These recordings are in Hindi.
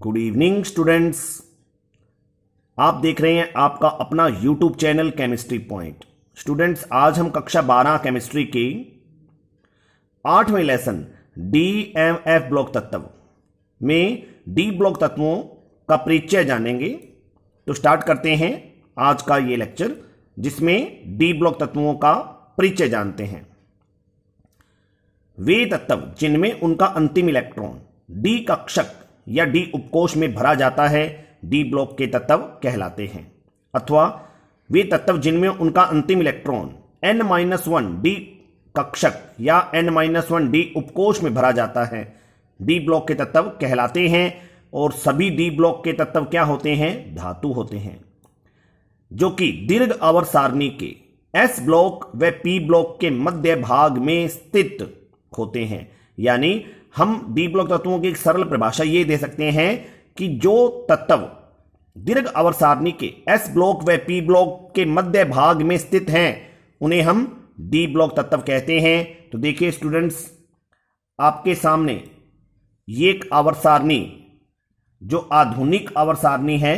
Good evening students. आप देख रहे हैं आपका अपना YouTube channel chemistry point. Students, आज हम कक्षा 12 केमिस्ट्री के 8वें लेसन DMF ब्लॉक तत्व में डी ब्लॉक तत्वों का परिचय जानेंगे। तो स्टार्ट करते हैं आज का ये लेक्चर, जिसमें डी ब्लॉक तत्वों का परिचय जानते हैं। वे तत्व जिनमें उनका अंतिम इलेक्ट्रॉन डी कक्षक या डी उपकोष में भरा जाता है डी ब्लॉक के तत्व कहलाते हैं, अथवा वे तत्व जिनमें उनका अंतिम इलेक्ट्रॉन N-1 डी कक्षक या N-1 डी उपकोष में भरा जाता है डी ब्लॉक के तत्व कहलाते हैं। और सभी डी ब्लॉक के तत्व क्या होते हैं? धातु होते हैं, जो कि दीर्घ आवर्त सारणी के S ब्लॉक व P ब्लॉक के मध्य भाग में स्थित होते हैं। यानी हम डी ब्लॉक तत्वों की एक सरल परिभाषा ये दे सकते हैं कि जो तत्व दीर्घ आवर्त सारणी के S ब्लॉक व P ब्लॉक के मध्य भाग में स्थित हैं उन्हें हम डी ब्लॉक तत्व कहते हैं। तो देखिए स्टूडेंट्स, आपके सामने ये एक आवर्त सारणी, जो आधुनिक आवर्त सारणी है,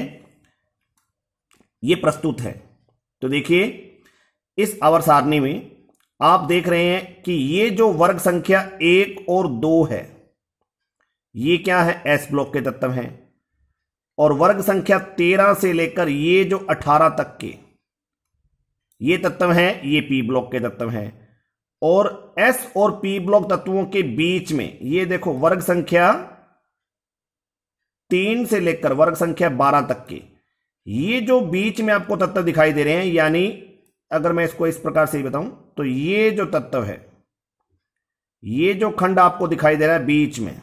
ये प्रस्तुत है। तो देखिए इस आवर्त सारणी में आप देख रहे हैं कि ये जो वर्ग संख्या 1 और 2 है, ये क्या है? S ब्लॉक के तत्व हैं। और वर्ग संख्या 13 से लेकर ये जो 18 तक के ये तत्व हैं, ये P ब्लॉक के तत्व हैं। और S और P ब्लॉक तत्वों के बीच में ये देखो वर्ग संख्या 3 से लेकर वर्ग संख्या 12 तक के ये जो बीच में आपको तत्व दिखाई दे रहे हैं, यानी अगर मैं इसको इस प्रकार से ही बताऊं तो ये जो तत्व है, ये जो खंड आपको दिखाई दे रहा है बीच में,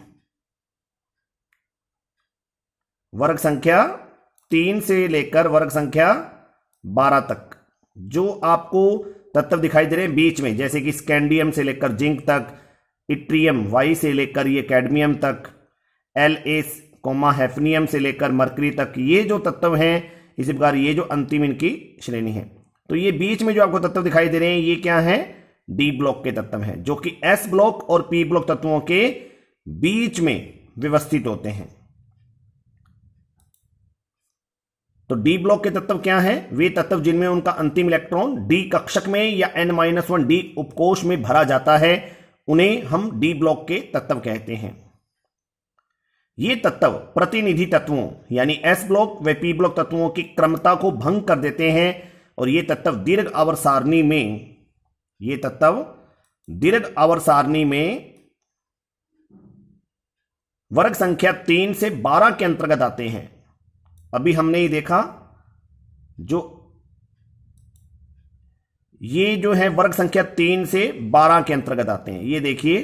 वर्ग संख्या 3 से लेकर वर्ग संख्या 12 तक जो आपको तत्व दिखाई दे रहे हैं बीच में, जैसे कि स्कैंडियम से लेकर जिंक तक, इट्रियम वाई से लेकर ये कैडमियम तक, एलएस हैफनियम से लेकर मरकरी तक, ये जो तत्व हैं, इसी प्रकार ये जो अंतिम इनकी श्रेणी है। तो ये बीच में जो आपको तत्व दिखाई दे रहे हैं, ये क्या है? डी ब्लॉक के तत्व हैं, जो कि एस ब्लॉक और पी ब्लॉक तत्वों के बीच में व्यवस्थित होते हैं। तो डी ब्लॉक के तत्व क्या है? वे तत्व जिनमें उनका अंतिम इलेक्ट्रॉन डी कक्षक में या N-1 डी उपकोष में भरा जाता है, उन्हें हम डी ब्लॉक के तत्व कहते हैं। ये तत्व प्रतिनिधि तत्वों यानी S ब्लॉक व P ब्लॉक तत्वों की क्रमता को भंग कर देते हैं। और ये तत्व दीर्घ आवर्त सारणी में वर्ग संख्या 3 से 12 के अंतर्गत आते हैं। अभी हमने ये देखा, जो ये जो है वर्ग संख्या 3 से 12 के अंतर्गत आते हैं। ये देखिए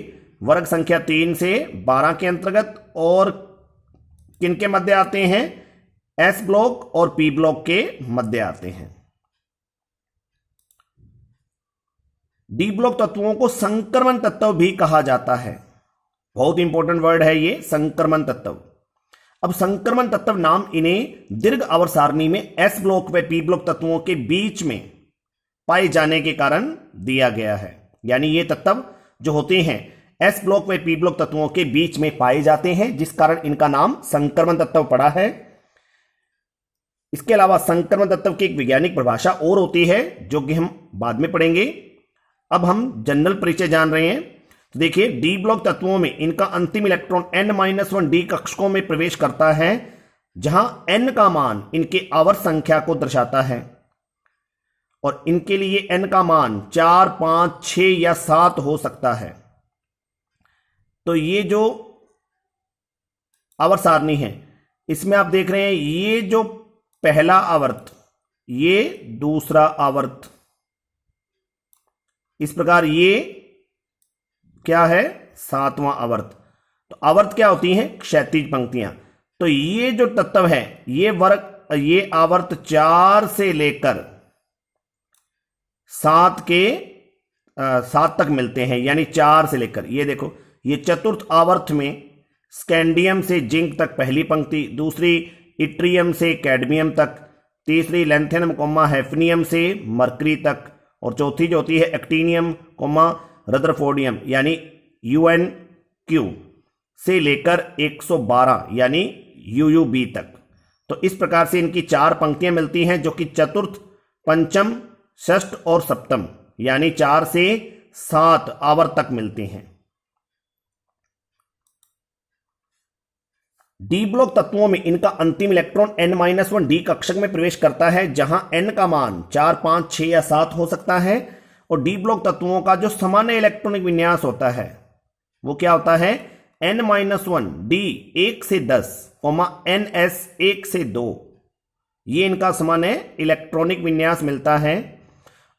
वर्ग संख्या 3 से 12 के अंतर्गत, और किनके मध्य आते हैं? S ब्लॉक और P ब्लॉक के मध्य आते हैं। डी ब्लॉक तत्वों को संक्रमण तत्व भी कहा जाता है। बहुत इंपॉर्टेंट वर्ड है ये, संक्रमण तत्व। अब संक्रमण तत्व नाम इन्हें दीर्घ आवर्त सारणी में S ब्लॉक व P ब्लॉक तत्वों के बीच में पाए जाने के कारण दिया गया है। यानी ये तत्व जो होते हैं S ब्लॉक व P ब्लॉक तत्वों के बीच में पाए जाते हैं, जिस कारण इनका नाम संक्रमण तत्व पड़ा है। इसके अलावा संक्रमण तत्व की एक वैज्ञानिक परिभाषा और होती है, जो कि हम बाद में पढ़ेंगे। अब हम जनरल परिचय जान रहे हैं। तो देखिए डी ब्लॉक तत्वों में इनका अंतिम इलेक्ट्रॉन N-1 डी कक्षकों में प्रवेश करता है, जहां N का मान इनके आवर्त संख्या को दर्शाता है। और इनके लिए N का मान 4, 5, 6 या 7 हो सकता है। तो ये जो आवर्त सारणी है, इसमें आप देख रहे हैं ये जो पहला आवर्त, ये दूसरा आवर्त, इस प्रकार ये क्या है? 7वां आवर्त। तो आवर्त क्या होती हैं? क्षैतिज पंक्तियां। तो ये जो तत्व है, ये आवर्त 4 से लेकर 7 तक मिलते हैं, यानी 4 से लेकर ये देखो, ये चतुर्थ आवर्त में स्कैंडियम से जिंक तक पहली पंक्ति, दूसरी इट्रियम से कैडमियम तक, तीसरी लैंथेनम हैफनियम से मरकरी तक, और चौथी जो होती है एक्टीनियम रदरफोर्डियम यानी UnQ से लेकर 112 यानी यूयूबी तक। तो इस प्रकार से इनकी 4 पंक्तियां मिलती हैं जो कि चतुर्थ, पंचम, षष्ठ और सप्तम यानी 4 से 7 आवर्तक मिलती हैं। डी ब्लॉक तत्वों में इनका अंतिम इलेक्ट्रॉन n-1 डी कक्षक में प्रवेश करता है, जहां n का मान 4, 5, 6 या 7 हो सकता है। और डी ब्लॉक तत्वों का जो सामान्य इलेक्ट्रॉनिक विन्यास होता है वो क्या होता है, n-1 डी 1 से 10, ns 1 से 2, ये इनका सामान्य इलेक्ट्रॉनिक विन्यास मिलता है।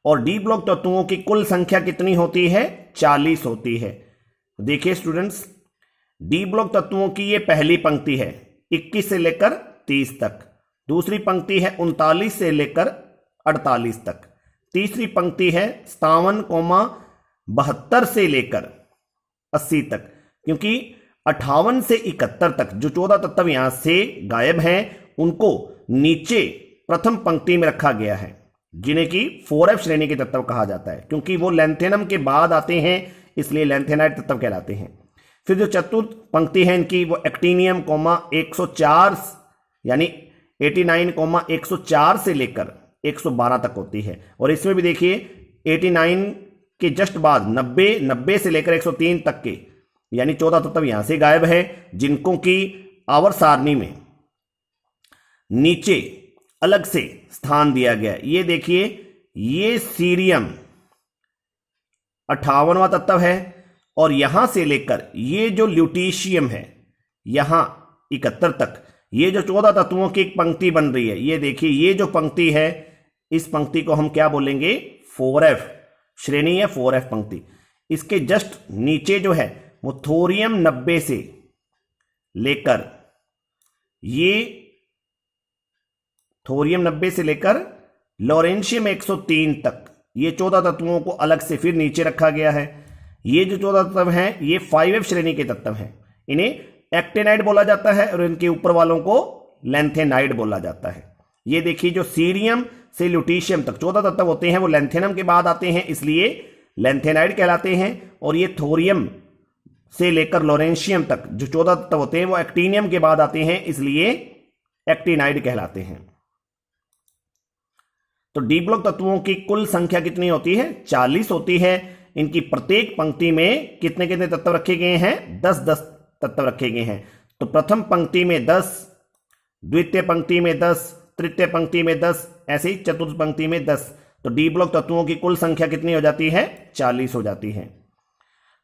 और डी ब्लॉक तत्वों की कुल संख्या कितनी होती है, 40 होती है। देखिए स्टूडेंट्स, डी ब्लॉक तत्वों की ये पहली पंक्ति है 21 से लेकर 30 तक, दूसरी पंक्ति है 39 से लेकर 48 तक, तीसरी पंक्ति है 57,72 से लेकर 80 तक। क्योंकि 58 से 71 तक जो 14 तत्व यहां से गायब हैं उनको नीचे प्रथम पंक्ति में रखा गया है, जिन्हें की 4f श्रेणी के तत्व कहा जाता है। क्योंकि वो लैंथेनम के बाद आते हैं इसलिए लैंथेनाइड तत्व कहलाते हैं। फिर जो चतुर्थ पंक्ति है इनकी वो एक्टीनियम 104 यानी 89,104 से लेकर 112 तक होती है। और इसमें भी देखिए 89 के जस्ट बाद 90 से लेकर 103 तक के यानी 14 तत्व यहां से गायब है, जिनको की आवर सारणी में नीचे अलग से स्थान दिया गया। ये देखिए, ये सीरियम 58वां तत्व है और यहां से लेकर ये जो ल्यूटीशियम है यहां 71 तक, ये जो 14 तत्वों की एक पंक्ति बन रही है, ये देखिए ये जो पंक्ति है इस पंक्ति को हम क्या बोलेंगे, 4f श्रेणी है, 4f पंक्ति। इसके जस्ट नीचे जो है वो थोरियम 90 से लेकर लॉरेंशियम 103 तक, ये 14 तत्वों को अलग से फिर नीचे रखा गया है। ये जो 14 तत्व हैं ये 5f श्रेणी के तत्व हैं, इन्हें एक्टेनाइड बोला जाता है और इनके ऊपर वालों को लैंथेनाइड बोला जाता है। ये देखिए, जो सीरियम से ल्यूटीशियम तक 14 तत्व होते हैं वो लैंथेनम के बाद आते हैं इसलिए लैंथेनाइड कहलाते हैं। और ये थोरियम से लेकर लॉरेंशियम तक जो 14 तत्व होते हैं वो एक्टीनियम के बाद आते हैं इसलिए एक्टिनाइड कहलाते हैं। तो डी ब्लॉक तत्वों की कुल संख्या कितनी होती है, 40 होती है। इनकी प्रत्येक पंक्ति में कितने कितने तत्व रखे गए हैं, 10-10 तत्व रखे गए हैं। तो प्रथम पंक्ति में 10, द्वितीय पंक्ति में 10, तृतीय पंक्ति में 10, ऐसे ही चतुर्थ पंक्ति में 10। तो डी ब्लॉक तत्वों की कुल संख्या कितनी हो जाती है, 40 हो जाती है।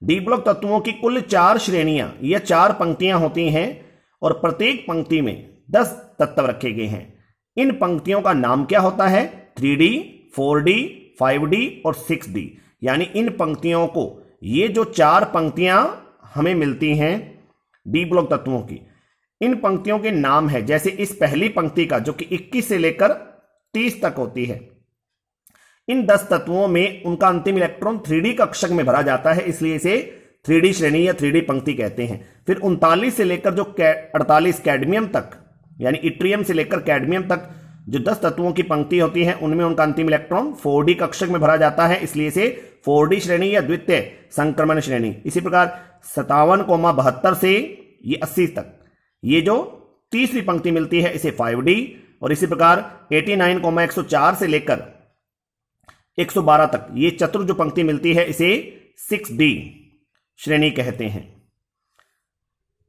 डी ब्लॉक तत्वों की कुल 4 श्रेणियां या 4 पंक्तियां होती हैं और प्रत्येक पंक्ति में 10 तत्व रखे गए हैं। इन पंक्तियों का नाम क्या होता है, 3D, 4D, 5D और 6D। यानी इन पंक्तियों को, ये जो 4 पंक्तियां हमें मिलती हैं डी ब्लॉक तत्वों की, इन पंक्तियों के नाम है। जैसे इस पहली पंक्ति का जो कि 21 से लेकर 30 तक होती है, इन 10 तत्वों में उनका अंतिम इलेक्ट्रॉन 3D कक्षक में भरा जाता है इसलिए इसे 3D श्रेणी या 3D पंक्ति कहते हैं। फिर 39 से लेकर जो 48 कैडमियम तक यानी इट्रियम से लेकर कैडमियम तक जो 10 तत्वों की पंक्ति होती है उनमें उनका अंतिम इलेक्ट्रॉन 4D कक्षक में भरा जाता है इसलिए इसे 4D श्रेणी या द्वितीय संक्रमण श्रेणी। इसी प्रकार 57,72 से ये 80 तक ये जो तीसरी पंक्ति मिलती है इसे 5D, और इसी प्रकार 89,104 से लेकर 112 तक ये चतुर्थ जो पंक्ति मिलती है इसे 6D श्रेणी कहते हैं।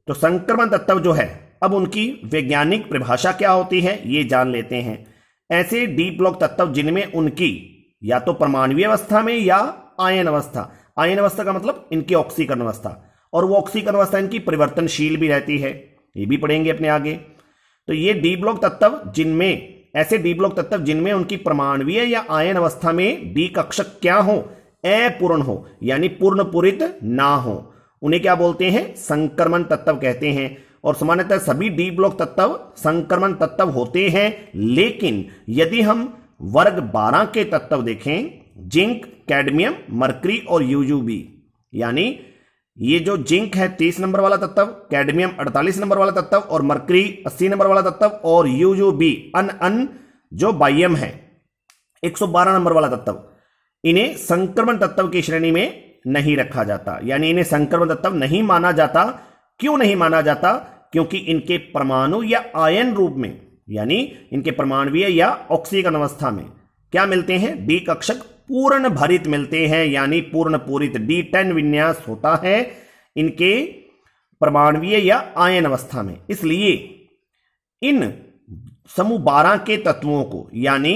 तो संक्रमण तत्व जो है, अब उनकी वैज्ञानिक परिभाषा क्या होती है ये जान लेते हैं। ऐसे डी ब्लॉक तत्व जिनमें उनकी या तो परमाणुीय अवस्था में या आयन अवस्था, आयन अवस्था का मतलब इनकी ऑक्सीकरण अवस्था, और वो ऑक्सीकरण अवस्था इनकी परिवर्तनशील भी रहती है, ये भी पढ़ेंगे अपने आगे। तो ये डी ब्लॉक तत्व जिनमें, ऐसे डी ब्लॉक तत्व जिनमें उनकी परमाणुीय या आयन अवस्था में डी कक्षक क्या हो, अपूर्ण हो यानी पूर्ण पूरित ना हो, उन्हें क्या बोलते हैं, संक्रमण तत्व कहते हैं। और सामान्यतः सभी डी ब्लॉक तत्व संक्रमण तत्व होते हैं, लेकिन यदि हम वर्ग 12 के तत्व देखें, जिंक, कैडमियम, मरकरी और यूयूबी, यानी ये जो जिंक है 30 नंबर वाला तत्व, कैडमियम 48 नंबर वाला तत्व और मरकरी 80 नंबर वाला तत्व, और यूयूबी अन जो बाह्यम है 112 नंबर वाला तत्व, इन्हें संक्रमण तत्व की श्रेणी में नहीं रखा जाता, यानी इन्हें संक्रमण तत्व नहीं माना जाता। क्यों नहीं माना जाता, क्योंकि इनके परमाणु या आयन रूप में, यानी इनके परमाणुीय या ऑक्सीकरण अवस्था में क्या मिलते हैं, डी कक्षक पूर्ण भरित मिलते हैं, यानी पूर्ण पूरित D10 विन्यास होता है इनके परमाणुीय या आयन अवस्था में। इसलिए इन समूह 12 के तत्वों को, यानी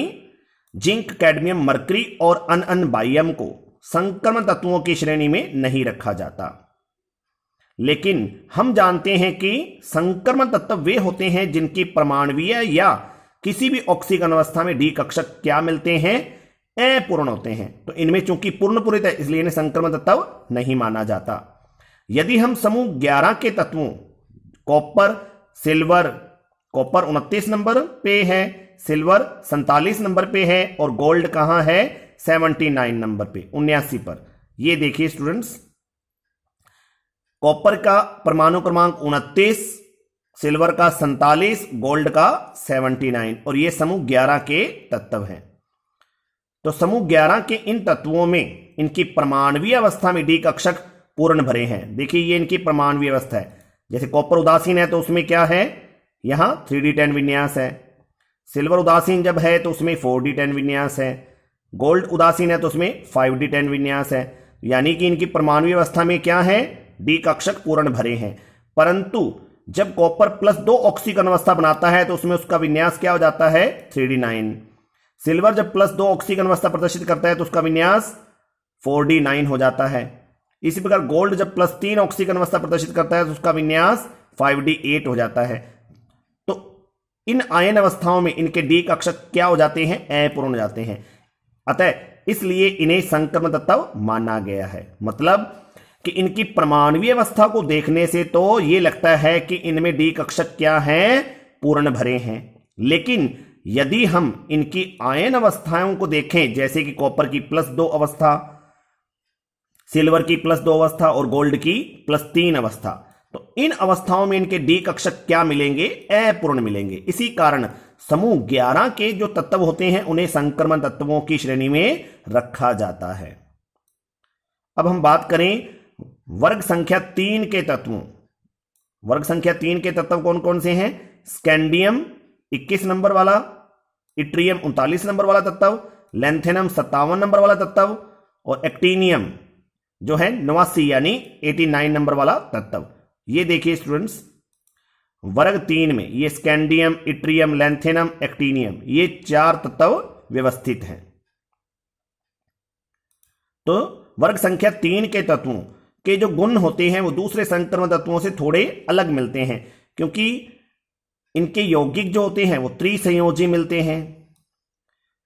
जिंक, कैडमियम, मरकरी और अन बाइयम को संक्रमण तत्वों की श्रेणी में नहीं रखा जाता। लेकिन हम जानते हैं कि संक्रमण तत्व वे होते हैं जिनकी परमाणुीय या किसी भी ऑक्सीकरण अवस्था में डी कक्षक क्या मिलते हैं, अपूर्ण होते हैं। तो इनमें चूंकि पूर्ण पूरित है इसलिए इन्हें संक्रमण तत्व नहीं माना जाता। यदि हम समूह 11 के तत्वों कॉपर, सिल्वर, कॉपर 29 नंबर पे है, सिल्वर 47 नंबर पे है और गोल्ड कहां है, 79 नंबर पे, 79 पर। ये देखिए स्टूडेंट्स, कॉपर का परमाणु क्रमांक 29, सिल्वर का 47, गोल्ड का 79 और ये समूह 11 के तत्व हैं। तो समूह 11 के इन तत्वों में इनकी परमाणुीय अवस्था में डी कक्षक पूर्ण भरे हैं। देखिए ये इनकी परमाणुीय अवस्था है। जैसे कॉपर उदासीन है तो उसमें क्या है, यहां 3D10 विन्यास है। सिल्वर उदासीन जब है तो उसमें 4D10 विन्यास है। गोल्ड उदासीन है तो उसमें 5D10 विन्यास है। यानी कि इनकी परमाणुीय अवस्था में क्या है, डी कक्षक पूर्ण भरे हैं। परंतु जब कॉपर +2 ऑक्सीकरण अवस्था बनाता है तो उसमें उसका विन्यास क्या हो जाता है, 3D9। सिल्वर जब +2 ऑक्सीकरण अवस्था प्रदर्शित करता है तो उसका विन्यास 4D9 हो जाता है। इसी प्रकार गोल्ड जब +3 ऑक्सीकरण अवस्था प्रदर्शित करता है तो उसका विन्यास 5D8 हो जाता है। तो इन आयन अवस्थाओं में इनके डी कक्षक क्या हो जाते हैं, अपूर्ण हो जाते हैं। अतः इसलिए इन्हें संक्रमण तत्व माना गया है। मतलब कि इनकी परमाणुीय अवस्था को देखने से तो यह लगता है कि इनमें डी कक्षक क्या हैं, पूर्ण भरे हैं। लेकिन यदि हम इनकी आयन अवस्थाओं को देखें, जैसे कि कॉपर की +2 अवस्था, सिल्वर की +2 अवस्था और गोल्ड की +3 अवस्था, तो इन अवस्थाओं में इनके डी कक्षक क्या मिलेंगे, अपूर्ण मिलेंगे। इसी कारण समूह 11 के जो तत्व होते हैं उन्हें संक्रमण तत्वों की श्रेणी में रखा जाता है। अब हम बात करें वर्ग संख्या 3 के तत्वों। वर्ग संख्या 3 के तत्व कौन कौन से हैं, स्कैंडियम 21 नंबर वाला, इट्रियम 39 नंबर वाला तत्व, लैंथेनम 57 नंबर वाला तत्व और एक्टीनियम जो है 89 यानी 89 नंबर वाला तत्व। ये देखिए स्टूडेंट्स, वर्ग 3 में ये स्कैंडियम, इट्रियम, लैंथेनम, एक्टीनियम, ये 4 तत्व व्यवस्थित हैं। तो वर्ग संख्या 3 के तत्वों के जो गुण होते हैं वो दूसरे संक्रमण तत्वों से थोड़े अलग मिलते हैं, क्योंकि इनके यौगिक जो होते हैं वो त्रिसंयोजी मिलते हैं,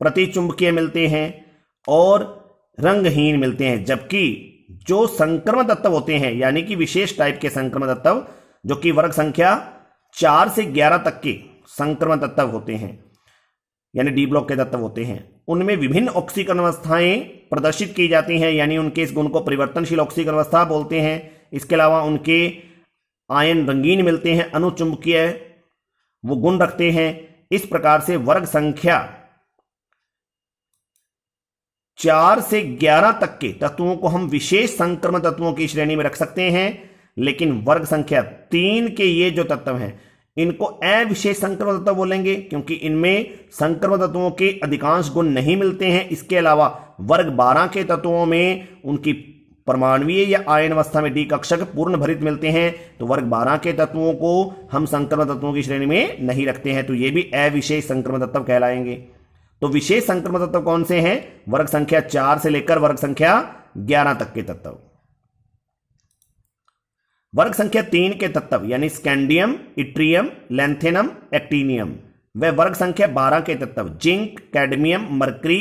प्रतिचुंबकीय मिलते हैं और रंगहीन मिलते हैं। जबकि जो संक्रमण तत्व होते हैं, यानी कि विशेष टाइप के संक्रमण तत्व जो कि वर्ग संख्या 4 से 11 तक के संक्रमण तत्व होते हैं, यानी डी ब्लॉक के तत्व होते हैं, उनमें विभिन्न ऑक्सीकरण अवस्थाएं प्रदर्शित की जाती हैं, यानी उनके इस गुण को परिवर्तनशील ऑक्सीकरण अवस्था बोलते हैं। इसके अलावा उनके आयन रंगीन मिलते हैं, अनुचुंबकीय वो गुण रखते हैं। इस प्रकार से वर्ग संख्या 4 से 11 तक के तत्वों को हम विशेष संक्रमण तत्वों की श्रेणी में रख सकते हैं, लेकिन वर्ग संख्या 3 के ये जो तत्व हैं इनको अविशेष संक्रमण तत्व बोलेंगे, क्योंकि इनमें संक्रमण तत्वों के अधिकांश गुण नहीं मिलते हैं। इसके अलावा वर्ग 12 के तत्वों में उनकी परमाणुीय या आयन अवस्था में डी कक्षक पूर्ण भरित मिलते हैं, तो वर्ग 12 के तत्वों को हम संक्रमण तत्वों की श्रेणी में नहीं रखते हैं, तो ये भी अविशेष संक्रमण तत्व कहलाएंगे। तो विशेष संक्रमण तत्व कौन से हैं, वर्ग संख्या 4 से लेकर वर्ग संख्या 11 तक के तत्व। वर्ग संख्या 3 के तत्व यानी स्कैंडियम, इट्रियम, लैंथेनम, एक्टीनियम व वर्ग संख्या 12 के तत्व जिंक, कैडमियम, मरकरी,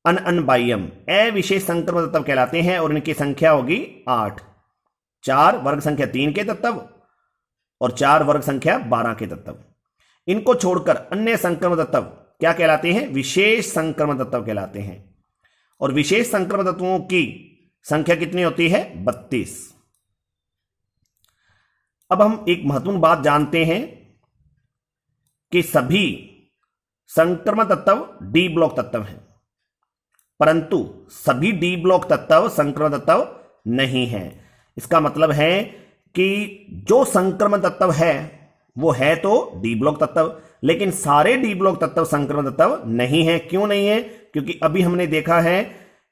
अनबाइयम अविशेष संक्रमण तत्व कहलाते हैं और इनकी संख्या होगी 8। 4 वर्ग संख्या 3 के तत्व और 4 वर्ग संख्या 12 के तत्व। इनको छोड़कर अन्य संक्रमण तत्व क्या कहलाते हैं, विशेष संक्रमण तत्व कहलाते हैं। और विशेष संक्रमण तत्वों की संख्या कितनी होती है, 32। अब हम एक महत्वपूर्ण बात जानते हैं कि सभी संक्रमण तत्व डी ब्लॉक तत्व हैं, परंतु सभी डी ब्लॉक तत्व संक्रमण तत्व नहीं हैं। इसका मतलब है कि जो संक्रमण तत्व है वो है तो डी ब्लॉक तत्व, लेकिन सारे डी ब्लॉक तत्व संक्रमण तत्व नहीं है। क्यों नहीं है? क्योंकि अभी हमने देखा है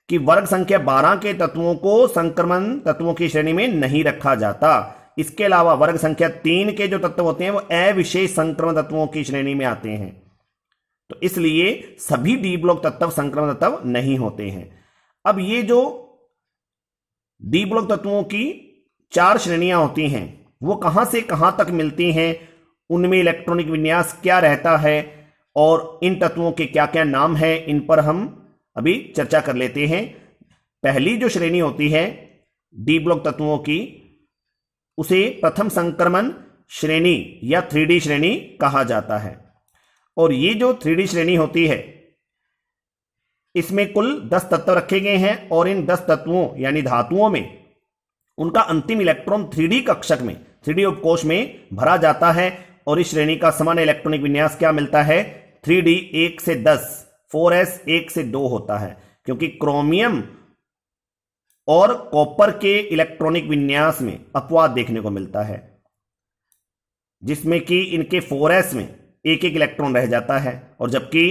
कि वर्ग संख्या 12 के तत्वों को संक्रमण तत्वों की श्रेणी में नहीं रखा जाता। इसके अलावा वर्ग संख्या 3 के जो तत्व होते हैं वो अविशेष संक्रमण तत्वों की श्रेणी में आते हैं। तो इसलिए सभी डी ब्लॉक तत्व संक्रमण तत्व नहीं होते हैं। अब ये जो डी ब्लॉक तत्वों की 4 श्रेणियां होती हैं वो कहां से कहां तक मिलती हैं, उनमें इलेक्ट्रॉनिक विन्यास क्या रहता है और इन तत्वों के क्या क्या नाम हैं, इन पर हम अभी चर्चा कर लेते हैं। पहली जो श्रेणी होती है डी ब्लॉक तत्वों की उसे प्रथम संक्रमण श्रेणी या 3D श्रेणी कहा जाता है। और ये जो 3D श्रेणी होती है इसमें कुल 10 तत्व रखे गए हैं और इन 10 तत्वों यानी धातुओं में उनका अंतिम इलेक्ट्रॉन 3D कक्षक में 3D उपकोष में भरा जाता है। और इस श्रेणी का समान इलेक्ट्रॉनिक विन्यास क्या मिलता है? 3D 1 से 10, 4s 1 से 2 होता है, क्योंकि क्रोमियम और कॉपर के इलेक्ट्रॉनिक विन्यास में अपवाद देखने को मिलता है, जिसमें कि इनके 4s में एक एक इलेक्ट्रॉन रह जाता है, और जबकि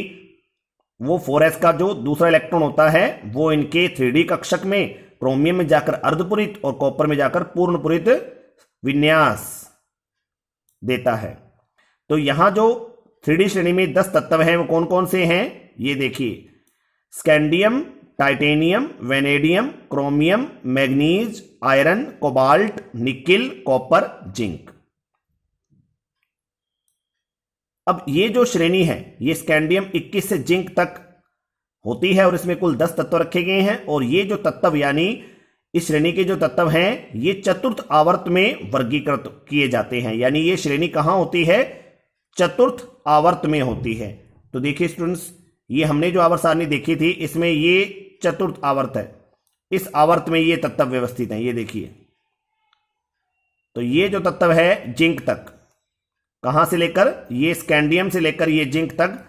वो 4s का जो दूसरा इलेक्ट्रॉन होता है वो इनके 3D कक्षक में क्रोमियम में जाकर अर्धपूरित और कॉपर में जाकर पूर्णपूरित विन्यास देता है। तो यहां जो 3D श्रेणी में 10 तत्व हैं वो कौन कौन से हैं ये देखिए। Scandium, titanium, vanadium, chromium, manganese, iron, cobalt, nickel, copper, zinc. अब ये जो श्रेणी है ये स्कैंडियम 21 से जिंक तक होती है और इसमें कुल 10 तत्व रखे गए हैं। और ये जो तत्व यानी इस श्रेणी के जो तत्व हैं ये चतुर्थ आवर्त में वर्गीकृत किए जाते हैं। यानी ये श्रेणी कहां होती है? चतुर्थ आवर्त में होती है। तो देखिए स्टूडेंट्स, ये हमने जो आवर्त सारणी देखी थी इसमें ये चतुर्थ आवर्त है। इस आवर्त में ये तत्व व्यवस्थित हैं, ये देखिए। तो ये जो तत्व है जिंक तक, कहां से लेकर? ये स्कैंडियम से लेकर ये जिंक तक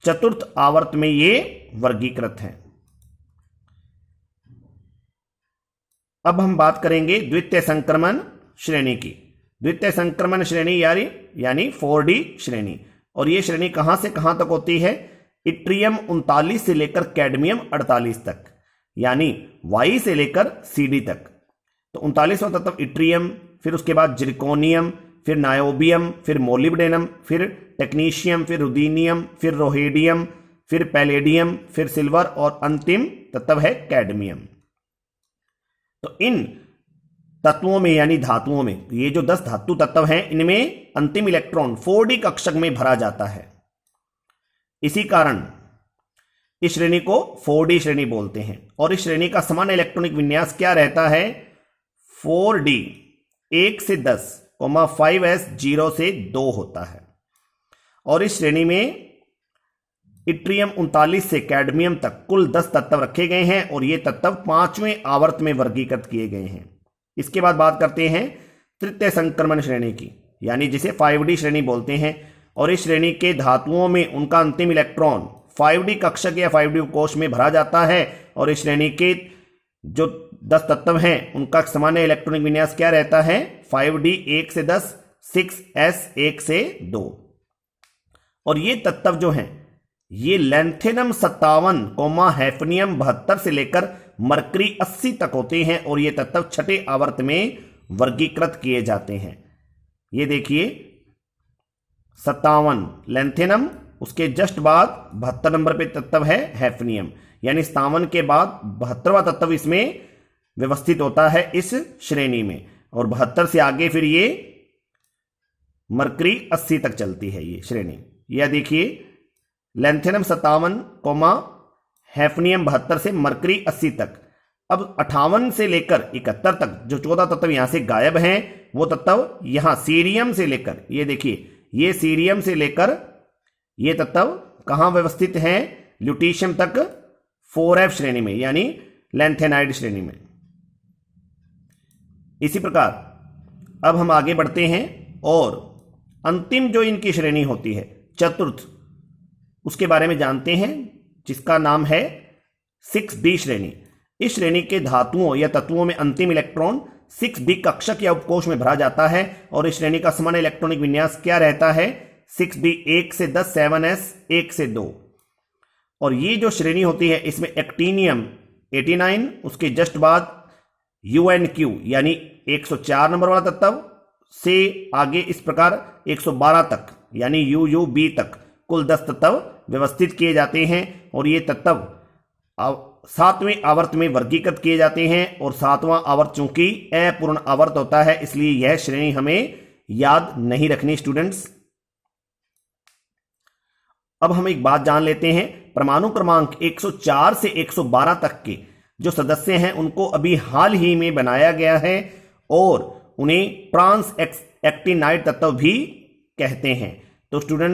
चतुर्थ आवर्त में ये वर्गीकृत हैं। अब हम बात करेंगे द्वितीय संक्रमण श्रेणी की। द्वितीय संक्रमण श्रेणी यानी 4D श्रेणी। और ये श्रेणी कहां से कहां तक होती है? इट्रियम 39 से लेकर कैडमियम 48 तक, यानी Y से लेकर CD तक। तो 39वां तत्व इट्रियम, फिर उसके बाद जिरकोनियम, फिर नायोबियम, फिर मोलिब्डेनम, फिर टेक्नीशियम, फिर रुदीनियम, फिर रोहेडियम, फिर पैलेडियम, फिर सिल्वर और अंतिम तत्व है कैडमियम। तो इन तत्वों में यानी धातुओं में ये जो 10 धातु तत्व हैं इनमें अंतिम इलेक्ट्रॉन 4D कक्षक में भरा जाता है। इसी कारण इस श्रेणी को 4D श्रेणी बोलते हैं। और इस श्रेणी का समान इलेक्ट्रॉनिक विन्यास क्या रहता है? 4D 1 से 10, 5s 0 से 2 होता है। और इस श्रेणी में इट्रियम 39 से कैडमियम तक कुल 10 तत्व रखे गए हैं और ये तत्व 5वें आवर्त में वर्गीकृत किए गए हैं। इसके बाद बात करते हैं तृतीय संक्रमण श्रेणी की, यानी जिसे 5D श्रेणी बोलते हैं। और इस श्रेणी के धातुओं में उनका अंतिम इलेक्ट्रॉन 5D कक्षक या 5D उपकोष में भरा जाता है। और इस श्रेणी के जो 10 तत्व हैं उनका सामान्य इलेक्ट्रॉनिक विन्यास क्या रहता है? 5D 1 से 10, 6s 1 से 2। और ये तत्व जो हैं ये लैंथेनम 57, हैफनियम 72 से लेकर मरकरी 80 तक होते हैं। और ये तत्व छठे आवर्त में वर्गीकृत किए जाते हैं। ये देखिए 57 लैंथेनम, उसके जस्ट बाद 72 नंबर पे तत्व है हैफनियम, यानी 57 के बाद 72वां तत्व इसमें व्यवस्थित होता है इस श्रेणी में। और 72 से आगे फिर ये मरकरी 80 तक चलती है ये श्रेणी। यह देखिए लैंथेनम 57, हैफनियम 72 से मरकरी 80 तक। अब 58 से लेकर 71 तक जो 14 तत्व यहां से गायब हैं वो तत्व यहां सीरियम से लेकर, ये देखिए ये सीरियम से लेकर ये तत्व कहां व्यवस्थित हैं? ल्यूटीशियम तक 4f श्रेणी में, यानी लैंथेनाइड श्रेणी में। इसी प्रकार अब हम आगे बढ़ते हैं और अंतिम जो इनकी श्रेणी होती है चतुर्थ, उसके बारे में जानते हैं, जिसका नाम है 6D श्रेणी। इस श्रेणी के धातुओं या तत्वों में अंतिम इलेक्ट्रॉन 6b कक्षक या उपकोष में भरा जाता है और इस श्रेणी का सामान्य इलेक्ट्रॉनिक विन्यास क्या रहता है? 6b 1 से 10, 7s 1 से 2। और ये जो श्रेणी होती है इसमें एक्टिनियम 89, उसके जस्ट बाद UnQ यानी 104 नंबर वाला तत्व से आगे इस प्रकार 112 तक यानी UUB तक कुल 10 तत्व व्यवस्थित किए जाते हैं और ये तत्व 7वें आवर्त में वर्गीकृत किए जाते हैं और 7वां आवर्त चूंकि अपूर्ण आवर्त होता है इसलिए यह श्रेणी हमें याद नहीं रखनी स्टूडेंट्स। अब हम एक बात जान लेते हैं, परमाणु क्रमांक 104 से 112 तक के जो सदस्य हैं उनको अभी हाल ही में बनाया गया है और उन्हें ट्रांस एक्टिनाइड तत्व भी कहते हैं। तो स्टूडेंट